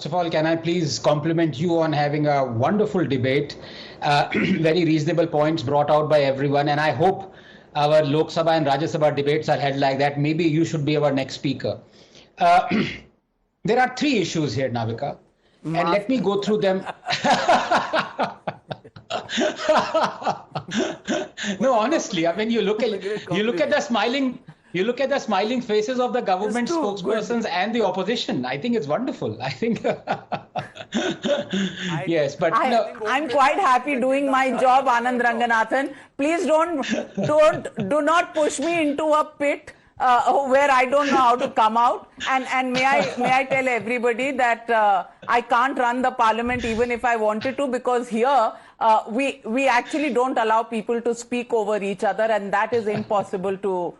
first of all, can I please compliment you on having a wonderful debate, very reasonable points brought out by everyone, and I hope our Lok Sabha and Rajya Sabha debates are held like that. Maybe you should be our next speaker. There are three issues here, Navika, and let me go through them. No, honestly, I mean, you look at the smiling faces of the government spokespersons and the opposition. I think it's wonderful. I think yes, but I'm quite happy doing my job, Anand Ranganathan. Please do not push me into a pit where I don't know how to come out. And may I tell everybody that I can't run the parliament even if I wanted to, because here we actually don't allow people to speak over each other, and that is impossible to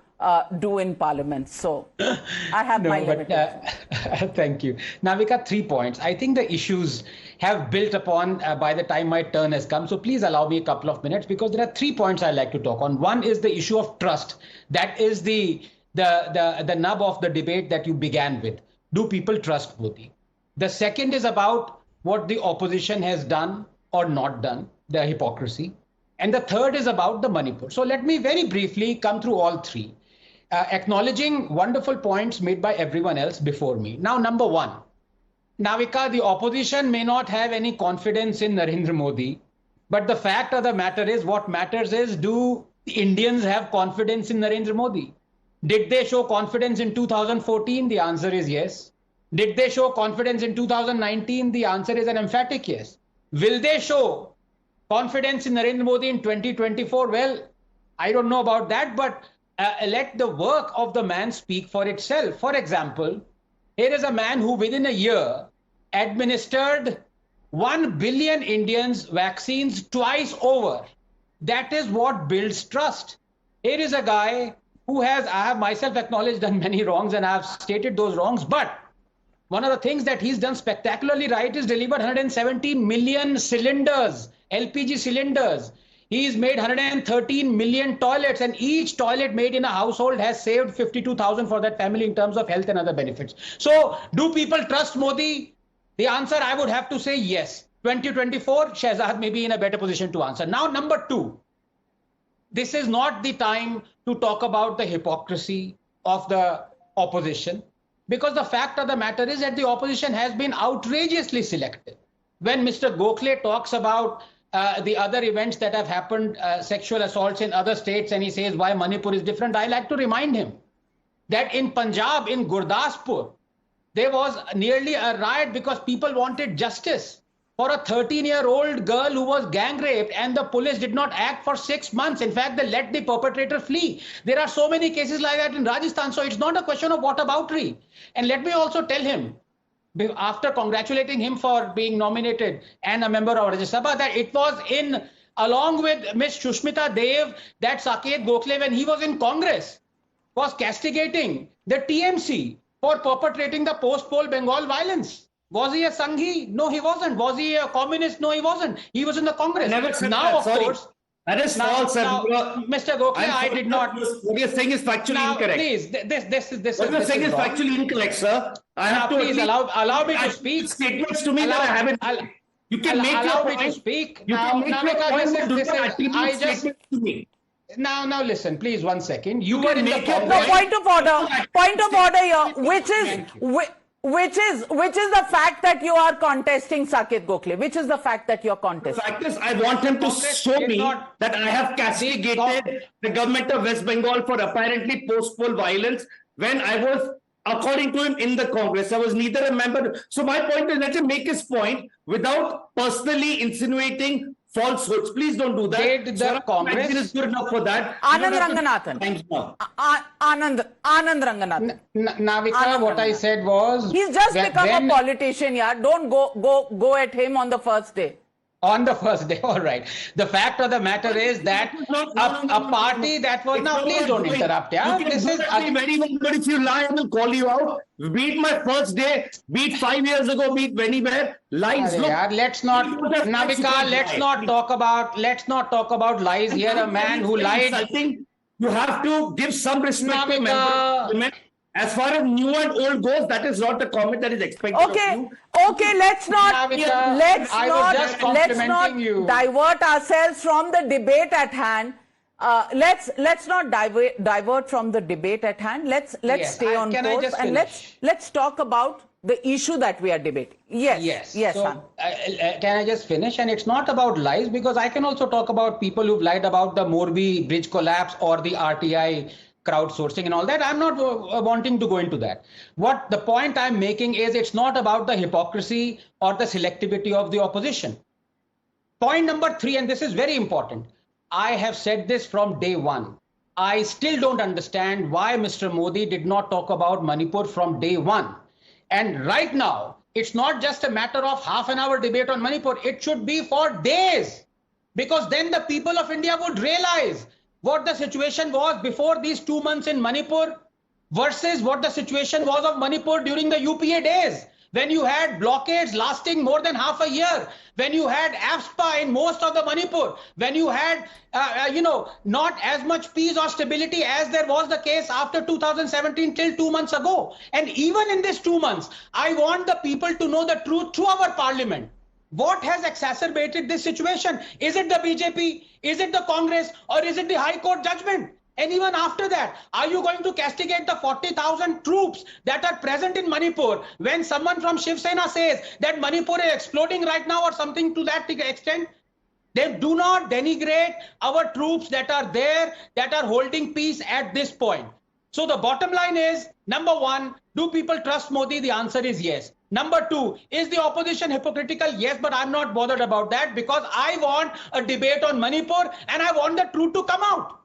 do in parliament. So I have my limitations. Thank you. Navika, 3 points. I think the issues have built upon by the time my turn has come. So please allow me a couple of minutes, because there are 3 points I like to talk on. One is the issue of trust. That is the nub of the debate that you began with. Do people trust Modi? The second is about what the opposition has done or not done, the hypocrisy. And the third is about the Manipur. So let me very briefly come through all three, acknowledging wonderful points made by everyone else before me. Now, number one, Navika, the opposition may not have any confidence in Narendra Modi, but the fact of the matter is, what matters is, do the Indians have confidence in Narendra Modi? Did they show confidence in 2014? The answer is yes. Did they show confidence in 2019? The answer is an emphatic yes. Will they show confidence in Narendra Modi in 2024? Well, I don't know about that, but let the work of the man speak for itself. For example, here is a man who within a year administered 1 billion Indians vaccines twice over. That is what builds trust. Here is a guy who has, I have myself acknowledged, done many wrongs, and I have stated those wrongs, but one of the things that he's done spectacularly right is delivered 170 million cylinders, LPG cylinders. He's made 113 million toilets, and each toilet made in a household has saved 52,000 for that family in terms of health and other benefits. So do people trust Modi? The answer, I would have to say yes. 2024, Shehzad may be in a better position to answer. Now, number two, this is not the time to talk about the hypocrisy of the opposition, because the fact of the matter is that the opposition has been outrageously selective. When Mr. Gokhale talks about the other events that have happened, sexual assaults in other states, and he says why Manipur is different, I like to remind him that in Punjab, in Gurdaspur, there was nearly a riot because people wanted justice for a 13-year-old girl who was gang raped, and the police did not act for 6 months. In fact, they let the perpetrator flee. There are so many cases like that in Rajasthan. So it's not a question of whataboutery. And let me also tell him, after congratulating him for being nominated and a member of Rajya Sabha, that it was along with Ms. Shushmita Dev, that Saket Gokhale, when he was in Congress, was castigating the TMC for perpetrating the post-poll Bengal violence. Was he a Sanghi? No, he wasn't. Was he a communist? No, he wasn't. He was in the Congress. I never said now, that. of Sorry. course. That is false, sir. Mr. Gokhale, I did not. What you're saying is factually incorrect. Please, this what you're saying is factually incorrect, sir. I have to please allow me to speak. Statements to me that I haven't. You can make allow your me point. to speak. You can make your point, but do not attribute statements to me. Now listen, please, 1 second. You were in the No, point of order here, which is the fact that you are contesting Saket Gokhale? Which is the fact that you're contesting? The fact is, I want him to show me that I have castigated the government of West Bengal for apparently post-poll violence when I was, according to him, in the Congress. I was neither a member. So my point is, let him make his point without personally insinuating falsehoods. Please don't do that. Did the Congress is good enough for that? Anand Ranganathan. Anand Ranganathan. Navika, what I said was, he's just become a politician, yeah. Don't go at him on the first day. On the first day, all right. The fact of the matter is that a party that was, now please don't interrupt, yeah. This is very well, but if you lie, I will call you out. Beat my first day, beat 5 years ago, beat anywhere. Lies. Look, let's not, Navika, let's not talk about lies here. A man who lied. I think you have to give some respect to members. As far as new and old goes, that is not the comment that is expected Okay, of you. okay, let's not Navika, I was just complimenting you. divert ourselves from the debate at hand. Let's not divert from the debate at hand. Let's Yes, stay on can I course just and finish? let's talk about the issue that we are debating. Yes. So, Han. can I just finish? And it's not about lies, because I can also talk about people who've lied about the Morbi bridge collapse or the RTI crowdsourcing and all that. I'm not wanting to go into that. What the point I'm making is, it's not about the hypocrisy or the selectivity of the opposition. Point number 3, and this is very important. I have said this from day one. I still don't understand why Mr. Modi did not talk about Manipur from day one. And right now, it's not just a matter of half an hour debate on Manipur. It should be for days, because then the people of India would realize what the situation was before these 2 months in Manipur versus what the situation was of Manipur during the UPA days, when you had blockades lasting more than half a year, when you had AFSPA in most of the Manipur, when you had, not as much peace or stability as there was the case after 2017 till 2 months ago. And even in these 2 months, I want the people to know the truth through our parliament. What has exacerbated this situation? Is it the BJP? Is it the Congress? Or is it the High Court judgment? And even after that, are you going to castigate the 40,000 troops that are present in Manipur when someone from Shiv Sena says that Manipur is exploding right now or something to that extent? They do not denigrate our troops that are there, that are holding peace at this point. So the bottom line is, number 1, do people trust Modi? The answer is yes. Number 2, is the opposition hypocritical? Yes, but I'm not bothered about that, because I want a debate on Manipur and I want the truth to come out.